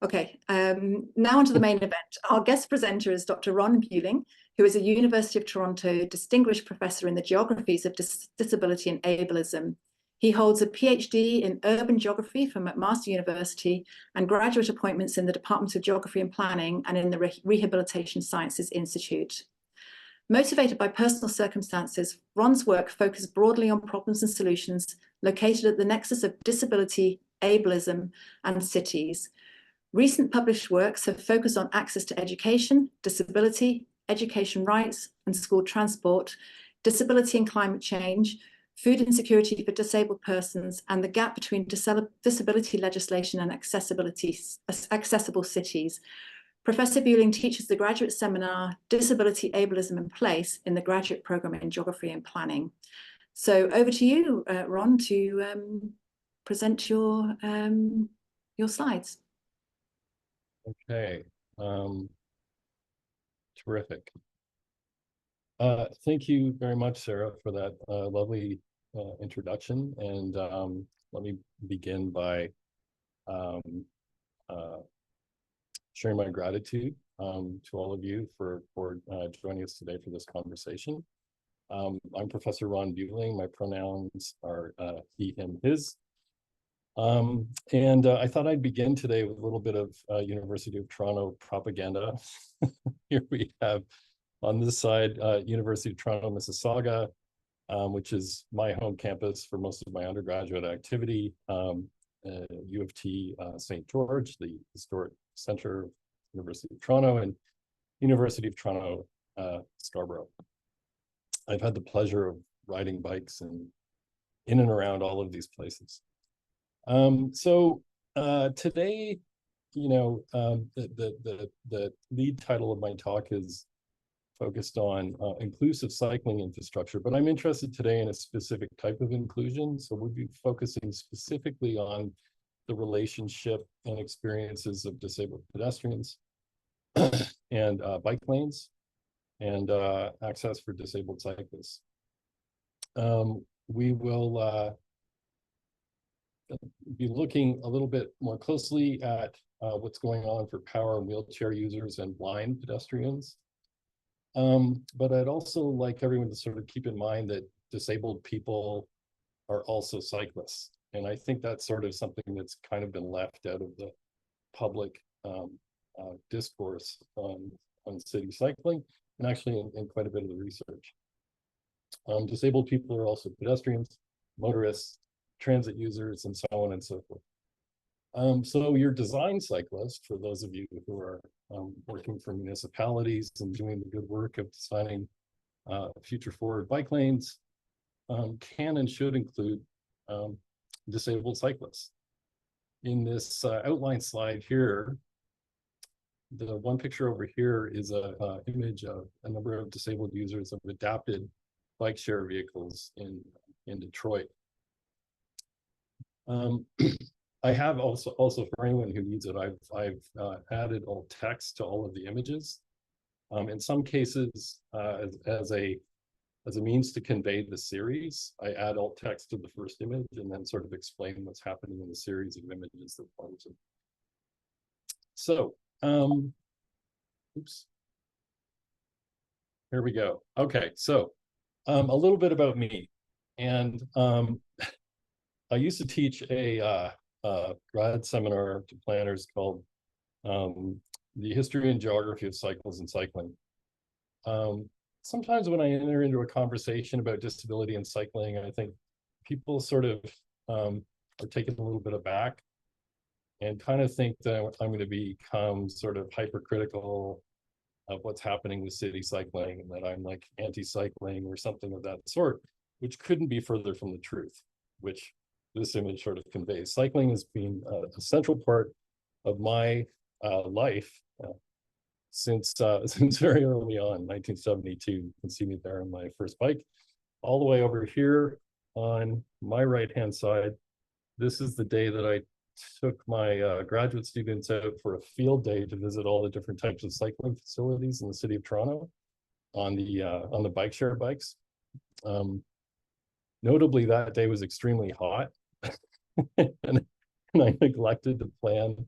Okay, now on to the main event. Our guest presenter is Dr. Ron Buliung, who is a University of Toronto Distinguished Professor in the Geographies of Disability and Ableism. He holds a Ph.D. in Urban Geography from McMaster University and graduate appointments in the Department of Geography and Planning and in the Rehabilitation Sciences Institute. Motivated by personal circumstances, Ron's work focuses broadly on problems and solutions located at the nexus of disability, ableism, and cities. Recent published works have focused on access to education, disability, education rights and school transport, disability and climate change, food insecurity for disabled persons, and the gap between disability legislation and accessible cities. Professor Buliung teaches the graduate seminar, Disability, Ableism and Place in the graduate program in Geography and Planning. So over to you, Ron, to present your slides. Okay, terrific. Thank you very much, Sarah, for that lovely introduction. And let me begin by sharing my gratitude to all of you for joining us today for this conversation. I'm Professor Ron Buliung. My pronouns are he, him, his. And I thought I'd begin today with a little bit of University of Toronto propaganda. Here we have on this side, University of Toronto, Mississauga, which is my home campus for most of my undergraduate activity. U of T, St. George, the historic center of University of Toronto, and University of Toronto, Scarborough. I've had the pleasure of riding bikes and in and around all of these places. So today, you know, the lead title of my talk is focused on inclusive cycling infrastructure, but I'm interested today in a specific type of inclusion. So we'll be focusing specifically on the relationship and experiences of disabled pedestrians and bike lanes and access for disabled cyclists. We will be looking a little bit more closely at what's going on for power and wheelchair users and blind pedestrians. But I'd also like everyone to sort of keep in mind that disabled people are also cyclists. And I think that's sort of something that's kind of been left out of the public discourse on city cycling, and actually in quite a bit of the research. Disabled people are also pedestrians, motorists, transit users, and so on and so forth. So your design cyclist, for those of you who are working for municipalities and doing the good work of designing future forward bike lanes, can and should include disabled cyclists. In this outline slide here, the one picture over here is an image of a number of disabled users of adapted bike share vehicles in Detroit. I have also for anyone who needs it, I've added alt text to all of the images. In some cases, as a means to convey the series, I add alt text to the first image and then sort of explain what's happening in the series of images that follows it. So, oops. Here we go. Okay, so a little bit about me. And I used to teach a grad seminar to planners called The History and Geography of Cycles and Cycling. Sometimes when I enter into a conversation about disability and cycling, I think people sort of are taken a little bit aback and kind of think that I'm going to become sort of hypercritical of what's happening with city cycling and that I'm like anti-cycling or something of that sort, which couldn't be further from the truth, which this image sort of conveys. Cycling has been a central part of my life since very early on, 1972. You can see me there on my first bike. All the way over here on my right-hand side, this is the day that I took my graduate students out for a field day to visit all the different types of cycling facilities in the city of Toronto on the bike share bikes. Notably, that day was extremely hot, and I neglected to plan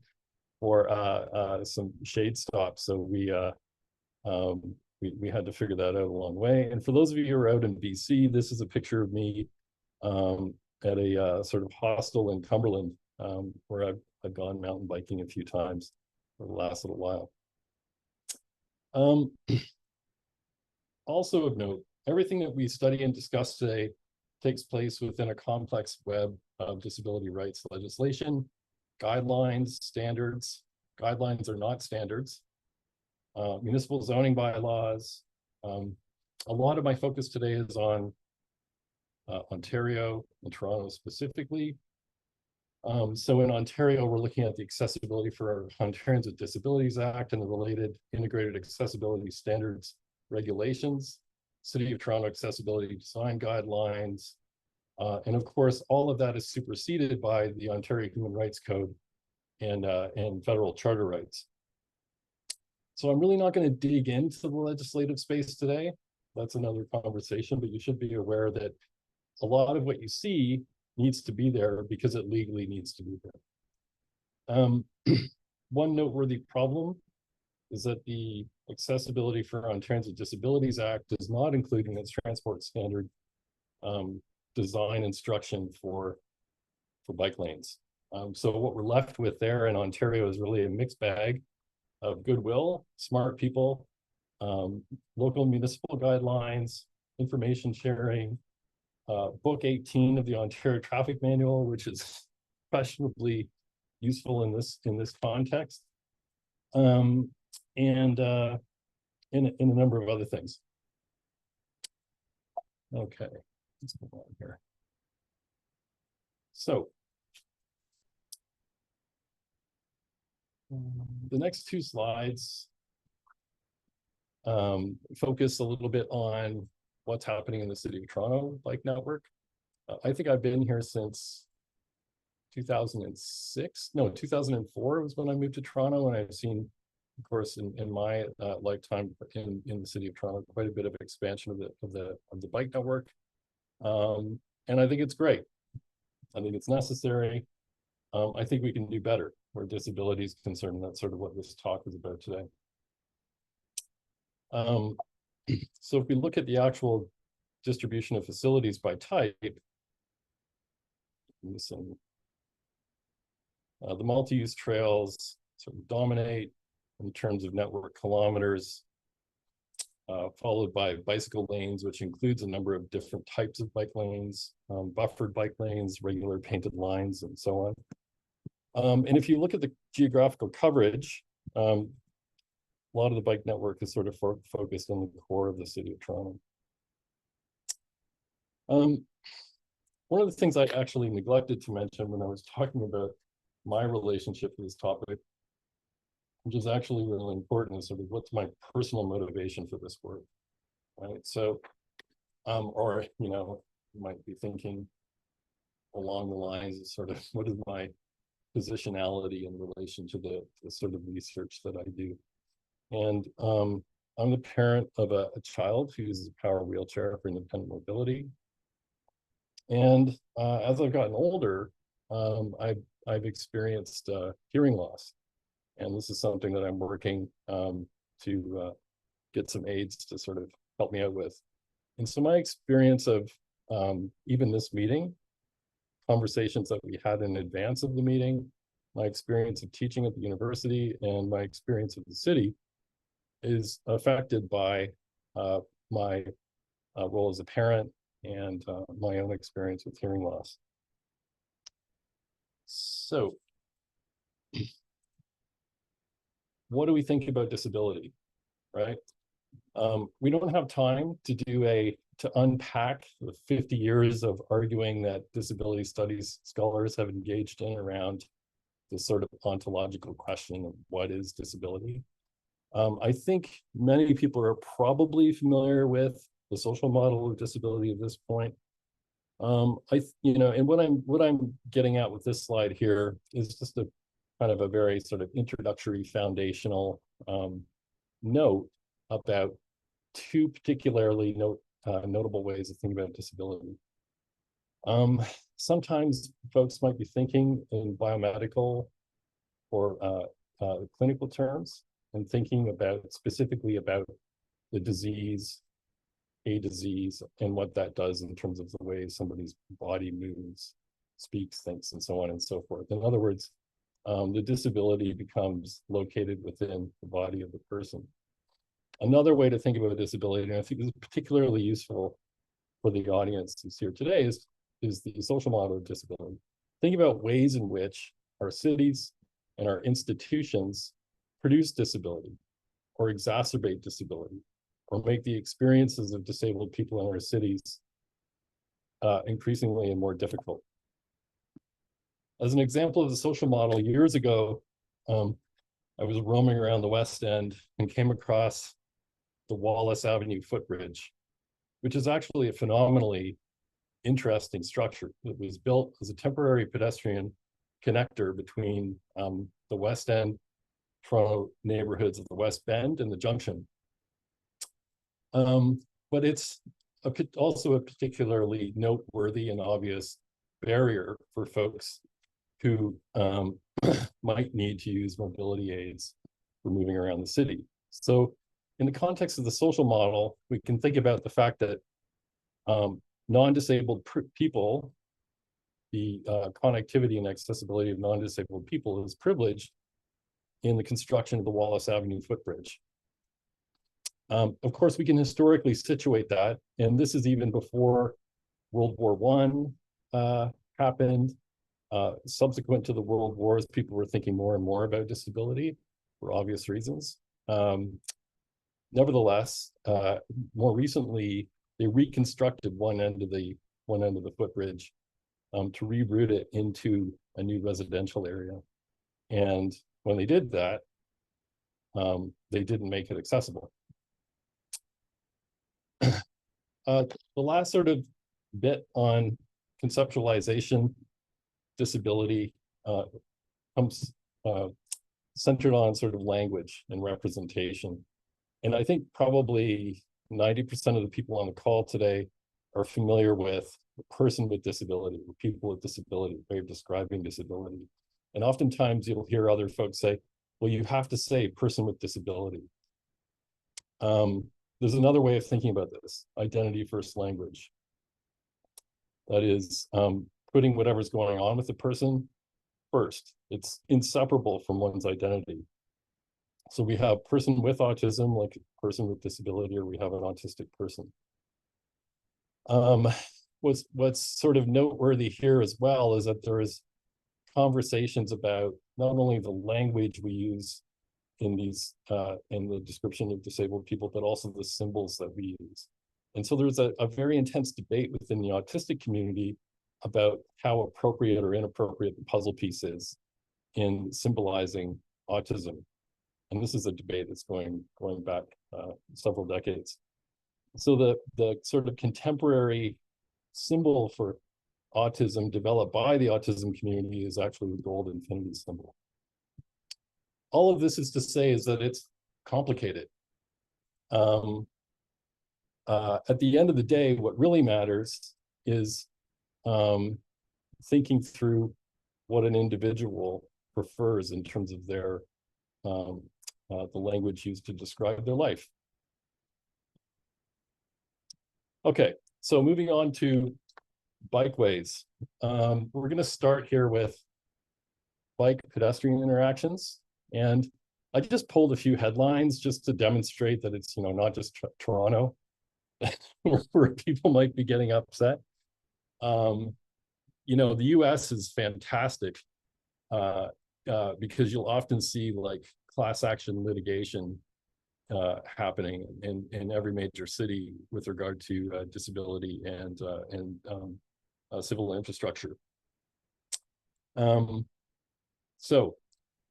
for some shade stops. So we had to figure that out a long way. And for those of you who are out in BC, this is a picture of me at a sort of hostel in Cumberland, where I've gone mountain biking a few times for the last little while. Also of note, everything that we study and discuss today takes place within a complex web of disability rights legislation, guidelines, standards. Guidelines are not standards. Municipal zoning bylaws. A lot of my focus today is on Ontario and Toronto specifically. So in Ontario, we're looking at the Accessibility for Ontarians with Disabilities Act and the related integrated accessibility standards regulations, City of Toronto accessibility design guidelines, and of course, all of that is superseded by the Ontario Human Rights Code and federal charter rights. So I'm really not going to dig into the legislative space today. That's another conversation, but you should be aware that a lot of what you see needs to be there because it legally needs to be there. One noteworthy problem is that the Accessibility for Ontarians with Disabilities Act does not include in its transport standard design instruction for bike lanes. So what we're left with there in Ontario is really a mixed bag of goodwill, smart people, local municipal guidelines, information sharing, Book 18 of the Ontario Traffic Manual, which is questionably useful in this context, and in a number of other things. Okay, let's move on here. So the next two slides focus a little bit on what's happening in the City of Toronto bike network. I think I've been here since 2006. No, 2004 was when I moved to Toronto, and I've seen, of course, in my lifetime in the City of Toronto, quite a bit of expansion of the bike network, and I think it's great. I think it's necessary. I think we can do better where disability is concerned, and that's sort of what this talk is about today. So if we look at the actual distribution of facilities by type, the multi-use trails sort of dominate in terms of network kilometers, followed by bicycle lanes, which includes a number of different types of bike lanes, buffered bike lanes, regular painted lines, and so on. And if you look at the geographical coverage, a lot of the bike network is sort of focused on the core of the City of Toronto. One of the things I actually neglected to mention when I was talking about my relationship to this topic, which is actually really important, is sort of what's my personal motivation for this work, right? So, or, you know, you might be thinking along the lines of sort of what is my positionality in relation to the sort of research that I do. And I'm the parent of a child who uses a power wheelchair for independent mobility. And as I've gotten older, I've experienced hearing loss. And this is something that I'm working to get some aids to sort of help me out with. And so my experience of even this meeting, conversations that we had in advance of the meeting, my experience of teaching at the university, and my experience at the city is affected by my role as a parent and my own experience with hearing loss. So, what do we think about disability, right? We don't have time to to unpack the 50 years of arguing that disability studies scholars have engaged in around this sort of ontological question of what is disability. I think many people are probably familiar with the social model of disability at this point. And what I'm getting at with this slide here is just a kind of a very sort of introductory foundational note about two particularly notable ways of thinking about disability. Sometimes folks might be thinking in biomedical or clinical terms and thinking about specifically about the disease, a disease, and what that does in terms of the way somebody's body moves, speaks, thinks, and so on and so forth. In other words, the disability becomes located within the body of the person. Another way to think about disability, and I think this is particularly useful for the audience who's here today, is the social model of disability. Think about ways in which our cities and our institutions produce disability or exacerbate disability or make the experiences of disabled people in our cities increasingly and more difficult. As an example of the social model, years ago, I was roaming around the West End and came across the Wallace Avenue footbridge, which is actually a phenomenally interesting structure. It was built as a temporary pedestrian connector between the West End, Toronto neighborhoods of the West Bend and the Junction. But it's also a particularly noteworthy and obvious barrier for folks who might need to use mobility aids for moving around the city. So in the context of the social model, we can think about the fact that non-disabled people, the connectivity and accessibility of non-disabled people is privileged in the construction of the Wallace Avenue footbridge. Of course, we can historically situate that, and this is even before World War I happened. Subsequent to the World Wars, people were thinking more and more about disability for obvious reasons. Nevertheless, more recently, they reconstructed one end of the footbridge to reroute it into a new residential area. And when they did that, they didn't make it accessible. The last sort of bit on conceptualization, disability comes centered on sort of language and representation. And I think probably 90% of the people on the call today are familiar with a person with disability, or people with disability, way of describing disability. And oftentimes you'll hear other folks say, well, you have to say person with disability. There's another way of thinking about this, identity first language. That is putting whatever's going on with the person first. It's inseparable from one's identity. So we have person with autism, like person with disability, or we have an autistic person. What's sort of noteworthy here as well is that there is conversations about not only the language we use in these in the description of disabled people, but also the symbols that we use. And so there's a very intense debate within the autistic community about how appropriate or inappropriate the puzzle piece is in symbolizing autism. And this is a debate that's going back several decades. So the sort of contemporary symbol for autism developed by the autism community is actually the gold infinity symbol. All of this is to say is that it's complicated. At the end of the day, what really matters is thinking through what an individual prefers in terms of their the language used to describe their life. Okay, so moving on to bikeways. We're going to start here with bike pedestrian interactions. And I just pulled a few headlines just to demonstrate that it's, not just Toronto where people might be getting upset. The US is fantastic because you'll often see like class action litigation happening in every major city with regard to disability and civil infrastructure. So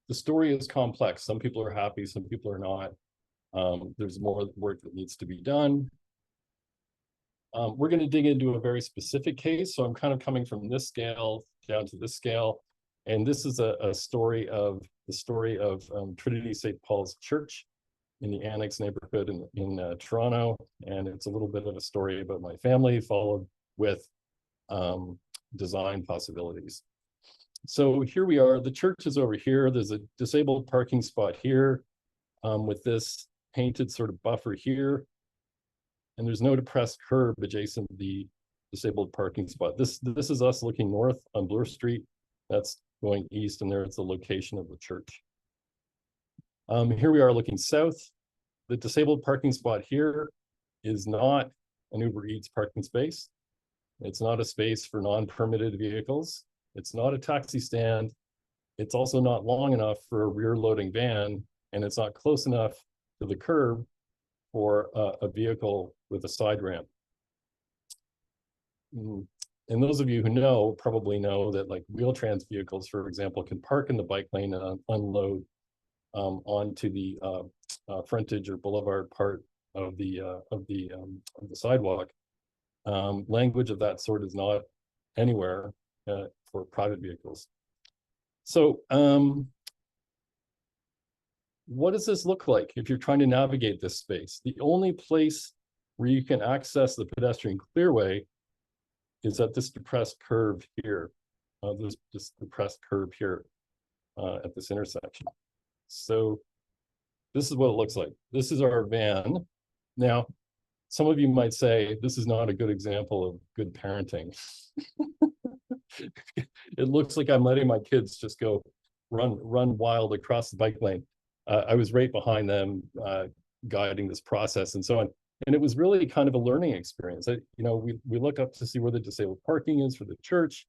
the story is complex. Some people are happy, some people are not. There's more work that needs to be done. We're going to dig into a very specific case. So I'm kind of coming from this scale down to this scale. And this is the story of Trinity St. Paul's Church in the Annex neighborhood in Toronto. And it's a little bit of a story about my family, followed with design possibilities. So here we are, the church is over here. There's a disabled parking spot here with this painted sort of buffer here. And there's no depressed curb adjacent to the disabled parking spot. This is us looking north on Bloor Street. That's going east, and there's the location of the church. Here we are looking south. The disabled parking spot here is not an Uber Eats parking space. It's not a space for non-permitted vehicles. It's not a taxi stand. It's also not long enough for a rear loading van, and it's not close enough to the curb for a vehicle with a side ramp. And those of you who know probably know that like Wheel-Trans vehicles, for example, can park in the bike lane and unload onto the frontage or boulevard part of the sidewalk. Language of that sort is not anywhere for private vehicles. So what does this look like if you're trying to navigate this space? The only place where you can access the pedestrian clearway is at this depressed curve here, this depressed curve here at this intersection. So this is what it looks like. This is our van. Now, some of you might say, this is not a good example of good parenting. It looks like I'm letting my kids just go run wild across the bike lane. I was right behind them, guiding this process and so on. And it was really kind of a learning experience. We look up to see where the disabled parking is for the church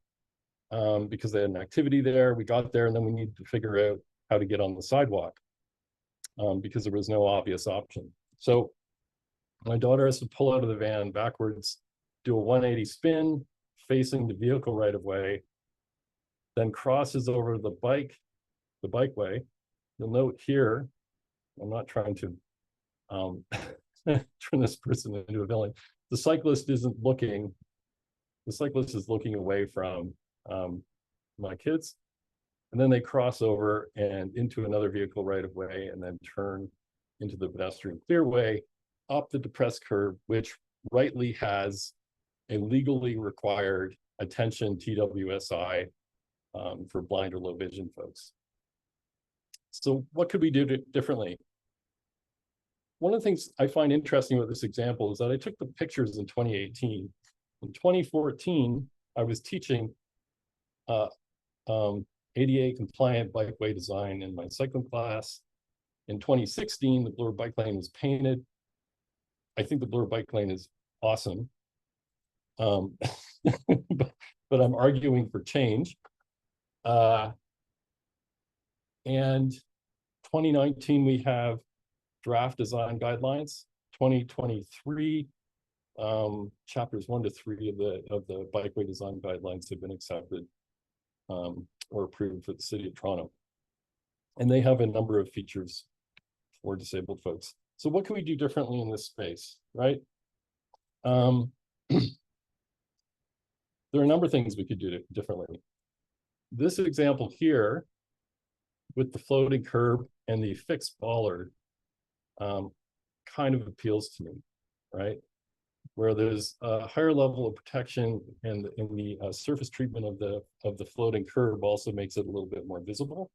because they had an activity there. We got there, and then we needed to figure out how to get on the sidewalk because there was no obvious option. So my daughter has to pull out of the van backwards, do a 180 spin facing the vehicle right of way, then crosses over the bikeway. You'll note here, I'm not trying to turn this person into a villain. The cyclist isn't looking, the cyclist is looking away from my kids. And then they cross over and into another vehicle right of way, and then turn into the pedestrian clearway up the depressed curb, which rightly has a legally required attention TWSI for blind or low vision folks. So what could we do differently? One of the things I find interesting with this example is that I took the pictures in 2018. In 2014, I was teaching ADA compliant bikeway design in my cycling class. In 2016, the Bloor bike lane was painted. I think the Bloor bike lane is awesome. But I'm arguing for change. And 2019, we have draft design guidelines. 2023, chapters 1 to 3 of the bikeway design guidelines have been accepted or approved for the City of Toronto. And they have a number of features for disabled folks. So what can we do differently in this space, right? There are a number of things we could do differently. This example here with the floating curb and the fixed bollard kind of appeals to me, right? Where there's a higher level of protection, and the surface treatment of the floating curb also makes it a little bit more visible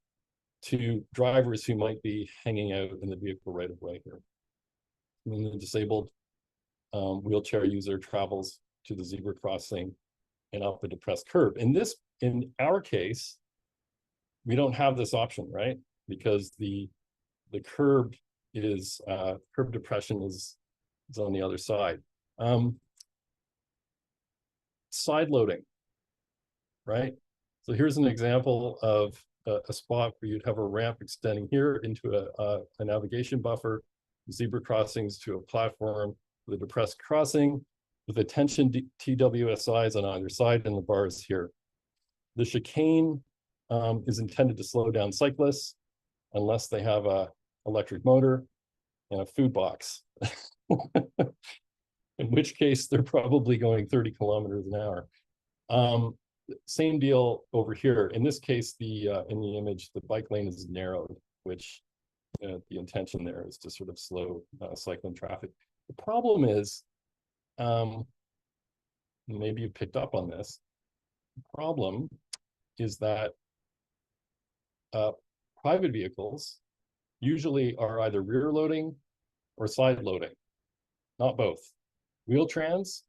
to drivers who might be hanging out in the vehicle right of way here. I mean, the disabled wheelchair user travels to the zebra crossing and up a depressed curb. In our case, we don't have this option, right? Because the curb is curb depression is on the other side. Side loading, right? So here's an example of a spot where you'd have a ramp extending here into a navigation buffer, zebra crossings to a platform with a depressed crossing with attention TWSIs on either side and the bars here. The chicane is intended to slow down cyclists unless they have a electric motor and a food box. In which case they're probably going 30 kilometers an hour. Same deal over here. In this case, in the image, the bike lane is narrowed, which the intention there is to sort of slow cycling traffic. The problem is, maybe you picked up on this, the problem is that private vehicles usually are either rear loading or side loading, not both. Wheel-trans,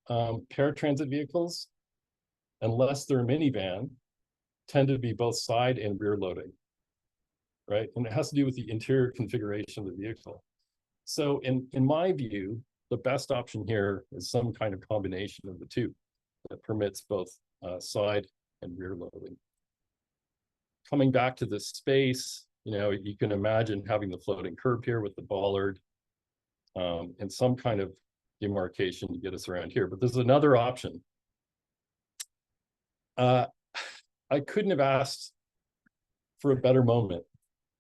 paratransit vehicles, unless they're a minivan, tend to be both side and rear loading, right? And it has to do with the interior configuration of the vehicle. So in my view, the best option here is some kind of combination of the two that permits both side and rear loading. Coming back to this space, you know, you can imagine having the floating curb here with the bollard and some kind of demarcation to get us around here. But there's another option. I couldn't have asked for a better moment.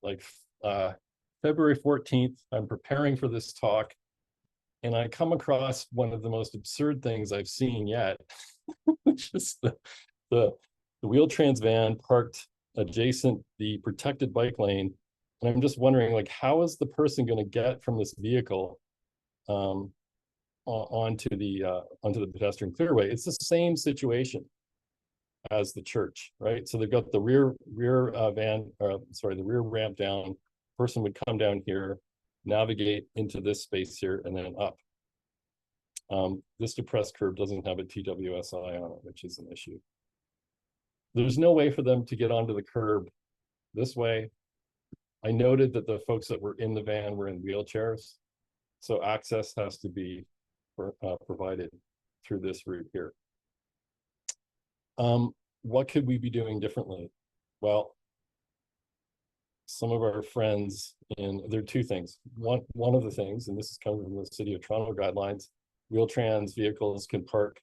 Like February 14th, I'm preparing for this talk, and I come across one of the most absurd things I've seen yet, which is the wheel-trans van parked adjacent the protected bike lane. And I'm just wondering, like, how is the person going to get from this vehicle onto the pedestrian clearway? It's the same situation as the church, right? So they've got the rear ramp down. Person would come down here, navigate into this space here, and then up. This depressed curb doesn't have a TWSI on it, which is an issue. There's no way for them to get onto the curb this way. I noted that the folks that were in the van were in wheelchairs, so access has to be provided through this route here. What could we be doing differently? Well, some of our friends there are two things. One of the things, and this is coming from the City of Toronto guidelines, wheel-trans vehicles can park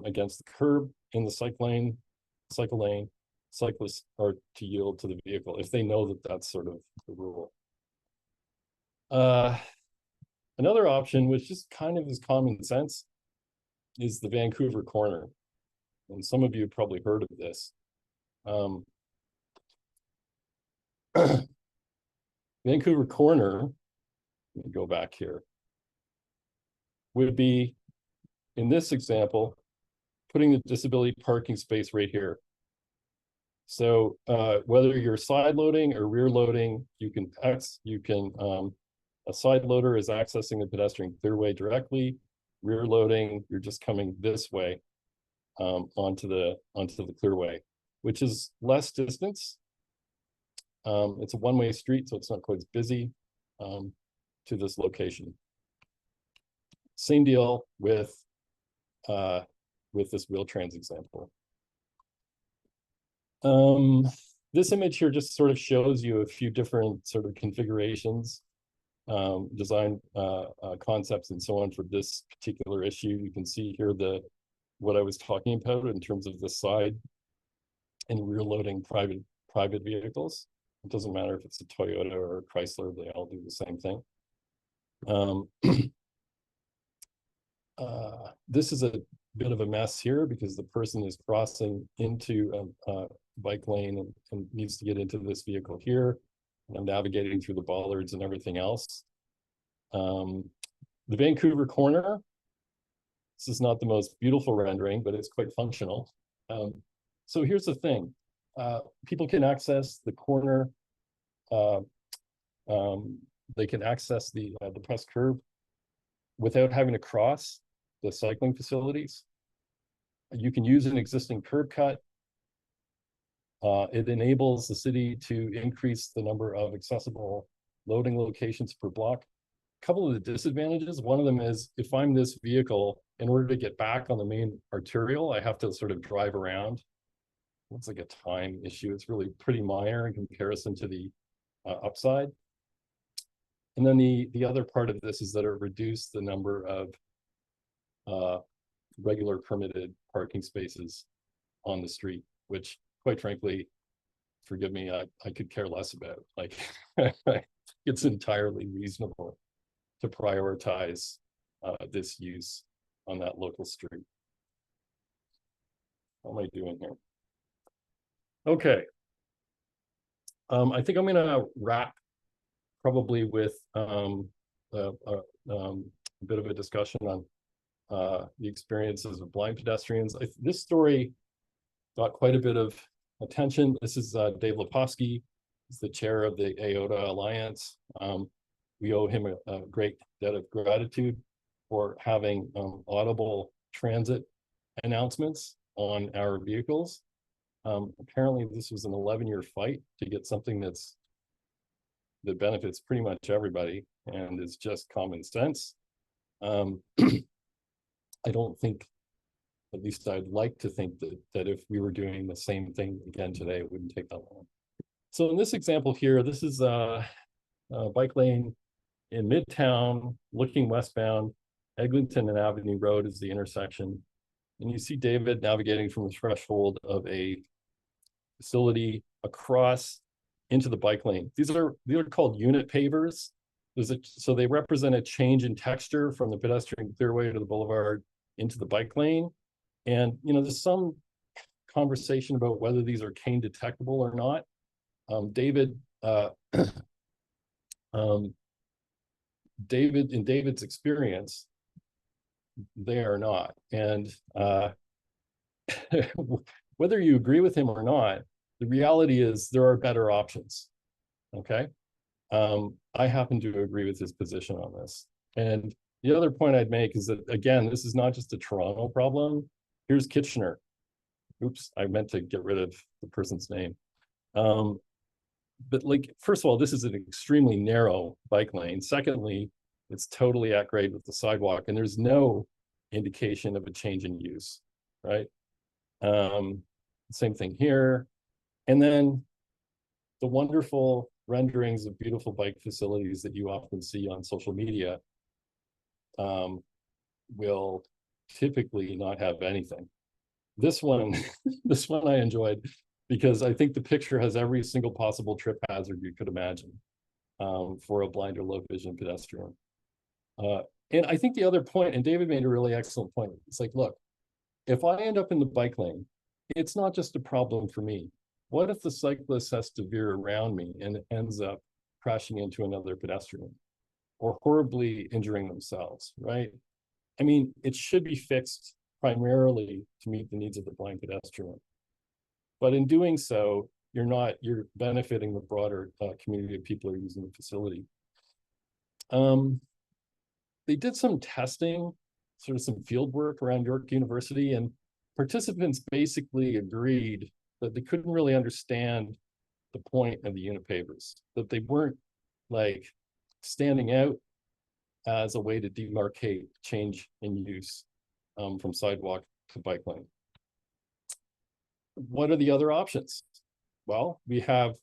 against the curb in the cycle lane. Cyclists are to yield to the vehicle if they know that that's sort of the rule. Another option, which just kind of is common sense, is the Vancouver corner. And some of you have probably heard of this. Vancouver corner, let me go back here, would be, in this example, putting the disability parking space right here. So whether you're side loading or rear loading, a side loader is accessing the pedestrian clearway directly. Rear loading, you're just coming this way onto the clearway, which is less distance. It's a one-way street, so it's not quite as busy to this location. Same deal with this wheel-trans example. This image here just sort of shows you a few different sort of configurations, design concepts, and so on for this particular issue. You can see here what I was talking about in terms of the side and rear loading private vehicles. It doesn't matter if it's a Toyota or a Chrysler, they all do the same thing. This is a bit of a mess here because the person is crossing into a bike lane and needs to get into this vehicle here. And I'm navigating through the bollards and everything else. The Vancouver corner, this is not the most beautiful rendering, but it's quite functional. So here's the thing. People can access the corner. They can access the press curb without having to cross the cycling facilities. You can use an existing curb cut. It enables the city to increase the number of accessible loading locations per block. A couple of the disadvantages, one of them is if I'm this vehicle, in order to get back on the main arterial, I have to sort of drive around. It's like a time issue. It's really pretty minor in comparison to the upside. And then the other part of this is that it reduced the number of regular permitted parking spaces on the street, which quite frankly, forgive me, I could care less about. Like, it's entirely reasonable to prioritize this use on that local street. What am I doing here? Okay. I think I'm gonna wrap probably with a bit of a discussion on the experiences of blind pedestrians. This story got quite a bit of attention. This is Dave Lepofsky. He's the chair of the AOTA Alliance. We owe him a great debt of gratitude for having audible transit announcements on our vehicles. Apparently this was an 11-year fight to get something that benefits pretty much everybody and is just common sense. I don't think, at least I'd like to think that if we were doing the same thing again today, it wouldn't take that long. So in this example here, this is a bike lane in Midtown, looking westbound. Eglinton and Avenue Road is the intersection. And you see David navigating from the threshold of a facility across into the bike lane. These are called unit pavers. So they represent a change in texture from the pedestrian clearway to the boulevard into the bike lane. And there's some conversation about whether these are cane detectable or not. In David's experience, they are not. And whether you agree with him or not, the reality is there are better options. Okay. I happen to agree with his position on this. And the other point I'd make is that, again, this is not just a Toronto problem. Here's Kitchener. Oops, I meant to get rid of the person's name. But first of all, this is an extremely narrow bike lane. Secondly, it's totally at grade with the sidewalk, and there's no indication of a change in use, right? Same thing here. And then the wonderful renderings of beautiful bike facilities that you often see on social media will typically not have anything. This one, this one I enjoyed because I think the picture has every single possible trip hazard you could imagine for a blind or low vision pedestrian. And I think the other point, and David made a really excellent point, it's like, look, if I end up in the bike lane, it's not just a problem for me. What if the cyclist has to veer around me and ends up crashing into another pedestrian or horribly injuring themselves, right? I mean, it should be fixed primarily to meet the needs of the blind pedestrian. But in doing so, you're benefiting the broader community of people who are using the facility. They did some testing, sort of some field work around York University, and participants basically agreed that they couldn't really understand the point of the unit pavers, that they weren't standing out as a way to demarcate change in use from sidewalk to bike lane. What are the other options? Well, we have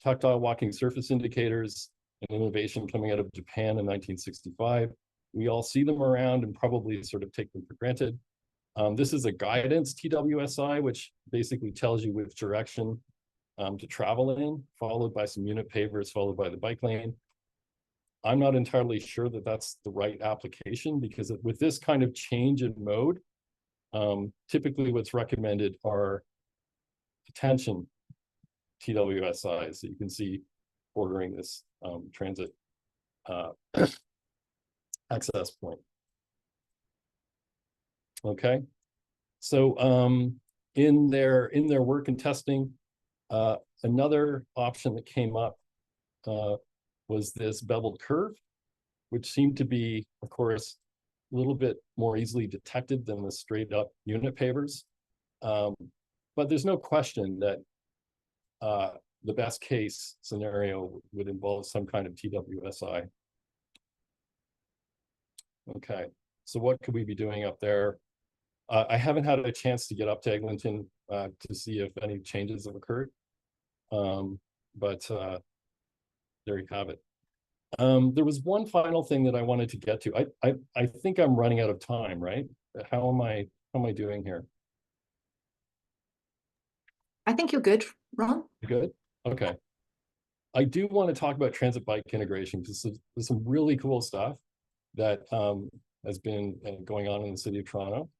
tactile walking surface indicators, an innovation coming out of Japan in 1965. We all see them around and probably sort of take them for granted. This is a guidance TWSI, which basically tells you which direction to travel in, followed by some unit pavers, followed by the bike lane. I'm not entirely sure that that's the right application because with this kind of change in mode, typically what's recommended are attention TWSIs that you can see bordering this transit access point. Okay, so in their work and testing, another option that came up was this beveled curve, which seemed to be, of course, a little bit more easily detected than the straight up unit pavers. But there's no question that the best case scenario would involve some kind of TWSI. Okay, so what could we be doing up there? I haven't had a chance to get up to Eglinton to see if any changes have occurred, but there you have it. There was one final thing that I wanted to get to. I think I'm running out of time, right? How am I doing here? I think you're good, Ron. You're good? Okay. I do want to talk about transit bike integration because there's some really cool stuff that has been going on in the city of Toronto,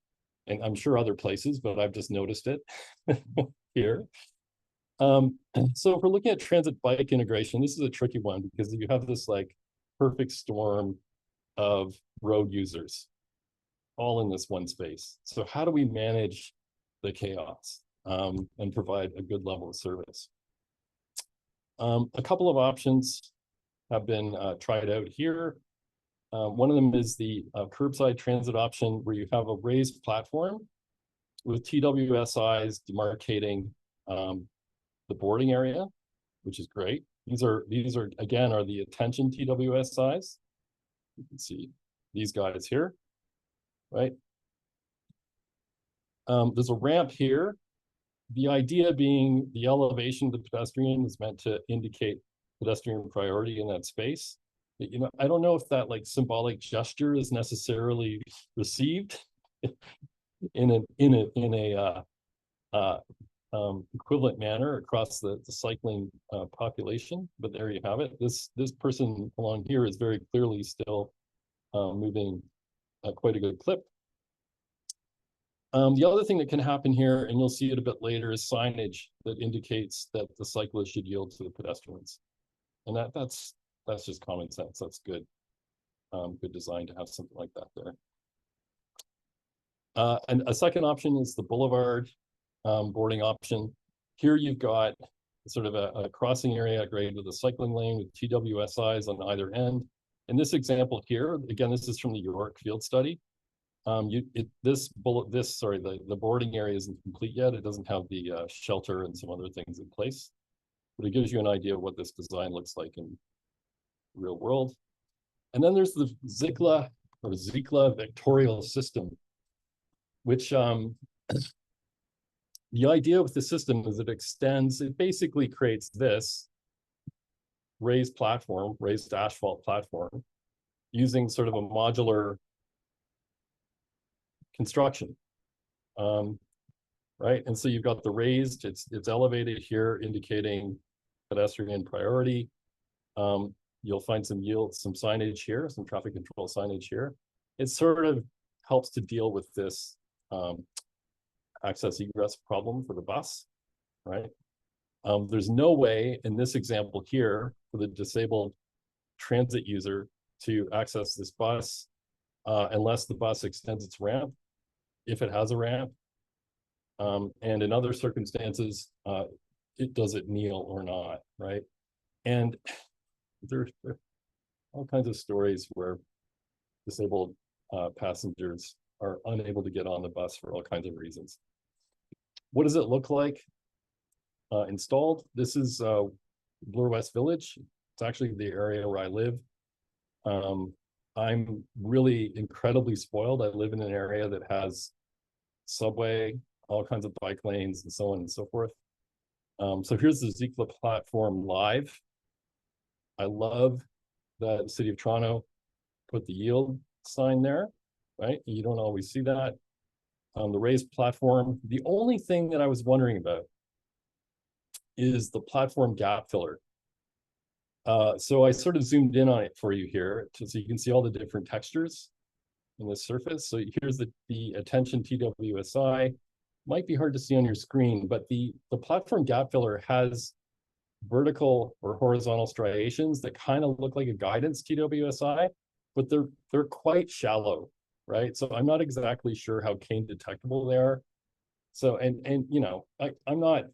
and I'm sure other places, but I've just noticed it here. So if we're looking at transit bike integration, this is a tricky one because you have this perfect storm of road users all in this one space. So how do we manage the chaos? and provide a good level of service. A couple of options have been tried out here. One of them is the curbside transit option, where you have a raised platform with TWSIs demarcating the boarding area, which is great. These are again the attention TWSIs. You can see these guys here, right? There's a ramp here. The idea being the elevation of the pedestrian is meant to indicate pedestrian priority in that space. You know, I don't know if that like symbolic gesture is necessarily received in a equivalent manner across the cycling population, but there you have it. This person along here is very clearly still moving quite a good clip. The other thing that can happen here, and you'll see it a bit later, is signage that indicates that the cyclist should yield to the pedestrians, and that's just common sense. That's good, good design to have something like that there. And a second option is the boulevard boarding option. Here you've got sort of a crossing area graded with a cycling lane with TWSIs on either end. In this example here, again, this is from the York field study. The boarding area isn't complete yet. It doesn't have the shelter and some other things in place, but it gives you an idea of what this design looks like in the real world. And then there's the Zikla vectorial system, which the idea with the system is it basically creates this raised asphalt platform, using sort of a modular construction, right? And so you've got the raised, it's elevated here, indicating pedestrian priority. You'll find some signage here, some traffic control signage here. It sort of helps to deal with this access egress problem for the bus, right? There's no way in this example here for the disabled transit user to access this bus unless the bus extends its ramp, if it has a ramp. And in other circumstances, does it kneel or not, right? And there are all kinds of stories where disabled passengers are unable to get on the bus for all kinds of reasons. What does it look like installed? This is Bloor West Village. It's actually the area where I live. I'm really incredibly spoiled. I live in an area that has subway, all kinds of bike lanes, and so on and so forth. So here's the Zikla platform live. I love that the City of Toronto put the yield sign there, right? You don't always see that. The raised platform. The only thing that I was wondering about is the platform gap filler. So I sort of zoomed in on it for you here, so you can see all the different textures in this surface. So here's the attention TWSI. Might be hard to see on your screen, but the platform gap filler has vertical or horizontal striations that kind of look like a guidance TWSI, but they're quite shallow, right? So I'm not exactly sure how cane detectable they are. So and you know, I'm not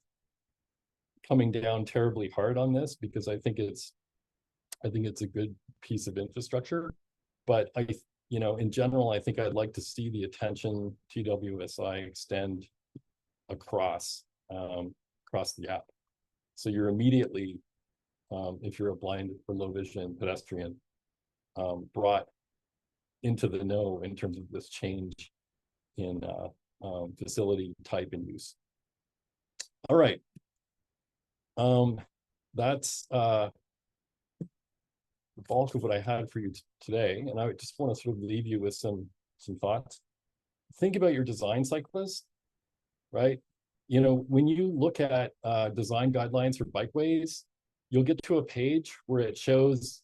coming down terribly hard on this because I think it's a good piece of infrastructure, but in general, I think I'd like to see the attention TWSI extend across the app. So you're immediately, if you're a blind or low vision pedestrian, brought into the know in terms of this change in facility type and use. All right. That's the bulk of what I had for you today. And I just want to sort of leave you with some thoughts. Think about your design cyclist, right? You know, when you look at design guidelines for bikeways, you'll get to a page where it shows,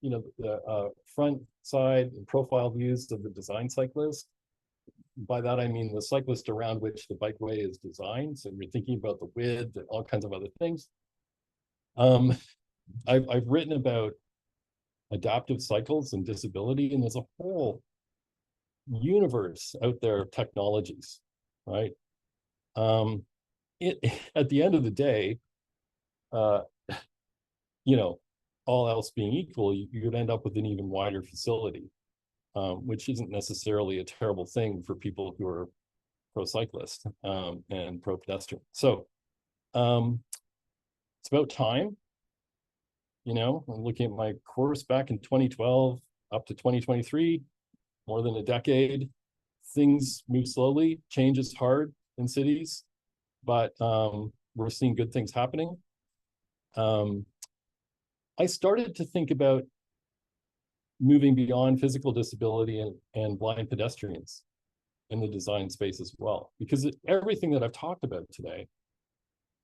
you know, the front, side, and profile views of the design cyclist. By that, I mean the cyclist around which the bikeway is designed. So you're thinking about the width and all kinds of other things. I've written about adaptive cycles and disability, and there's a whole universe out there of technologies, right? at the end of the day, uh, you know, all else being equal, you'd end up with an even wider facility, which isn't necessarily a terrible thing for people who are pro-cyclist and pro-pedestrian. So it's about time. You know, I'm looking at my course back in 2012 up to 2023, more than a decade. Things move slowly, change is hard in cities, but we're seeing good things happening. I started to think about moving beyond physical disability and blind pedestrians in the design space as well, because everything that I've talked about today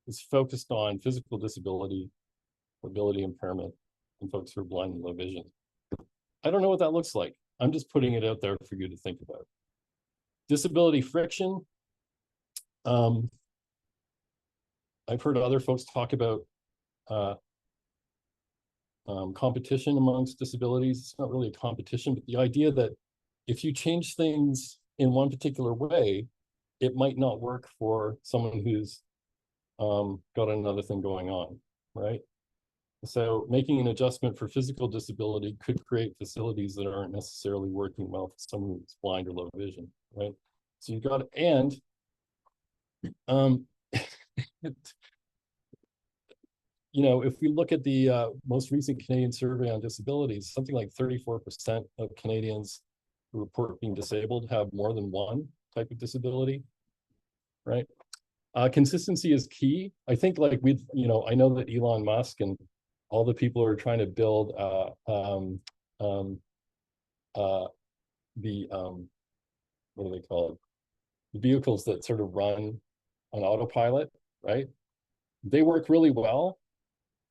is focused on physical disability, mobility impairment, and folks who are blind and low vision. I don't know what that looks like. I'm just putting it out there for you to think about. Disability friction. I've heard other folks talk about competition amongst disabilities. It's not really a competition, but the idea that if you change things in one particular way, it might not work for someone who's got another thing going on, right? So making an adjustment for physical disability could create facilities that aren't necessarily working well for someone who's blind or low vision, right? So you got, and you know, if we look at the most recent Canadian survey on disabilities, something like 34% of Canadians who report being disabled have more than one type of disability, right? Consistency is key. I think like you know, I know that Elon Musk and all the people who are trying to build what are they called? The vehicles that sort of run on autopilot, right? They work really well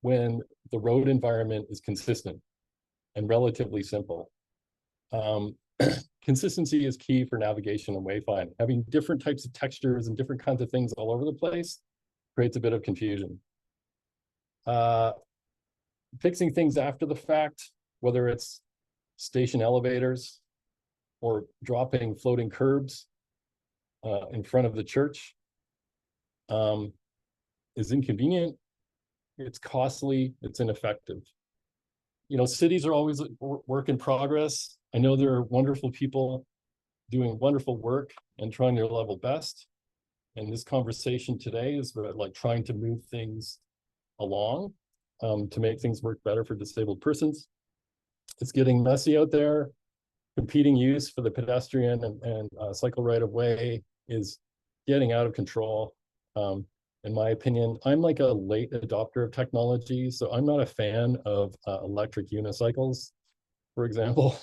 when the road environment is consistent and relatively simple. Consistency is key for navigation and wayfinding. Having different types of textures and different kinds of things all over the place creates a bit of confusion. Fixing things after the fact, whether it's station elevators or dropping floating curbs in front of the church, is inconvenient, it's costly, it's ineffective. You know, cities are always a work in progress. I know there are wonderful people doing wonderful work and trying their level best. And this conversation today is about like trying to move things along to make things work better for disabled persons. It's getting messy out there. Competing use for the pedestrian and cycle right of way is getting out of control. In my opinion, I'm like a late adopter of technology, so I'm not a fan of electric unicycles, for example,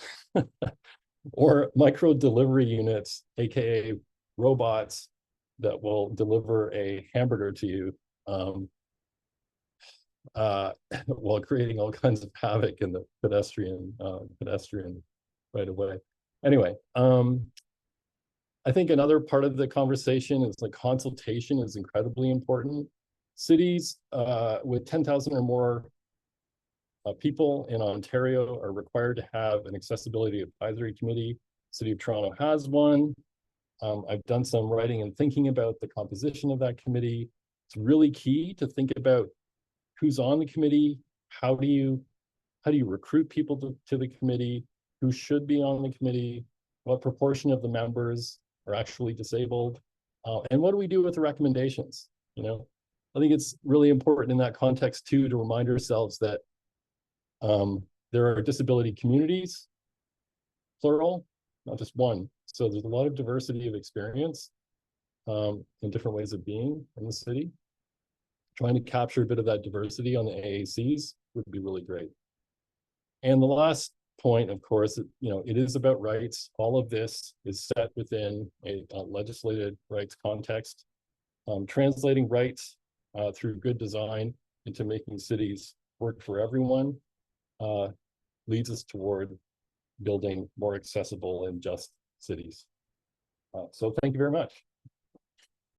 or micro delivery units, aka robots that will deliver a hamburger to you while creating all kinds of havoc in the pedestrian right away. Anyway, I think another part of the conversation is like consultation is incredibly important. Cities with 10,000 or more people in Ontario are required to have an accessibility advisory committee. City of Toronto has one. I've done some writing and thinking about the composition of that committee. It's really key to think about who's on the committee, how do you recruit people to the committee, who should be on the committee, what proportion of the members are actually disabled, and what do we do with the recommendations? You know, I think it's really important in that context too to remind ourselves that there are disability communities, plural, not just one. So there's a lot of diversity of experience and different ways of being in the city. Trying to capture a bit of that diversity on the AACs would be really great. And the last point, of course, you know, it is about rights. All of this is set within a legislated rights context. Translating rights through good design into making cities work for everyone leads us toward building more accessible and just cities. So thank you very much.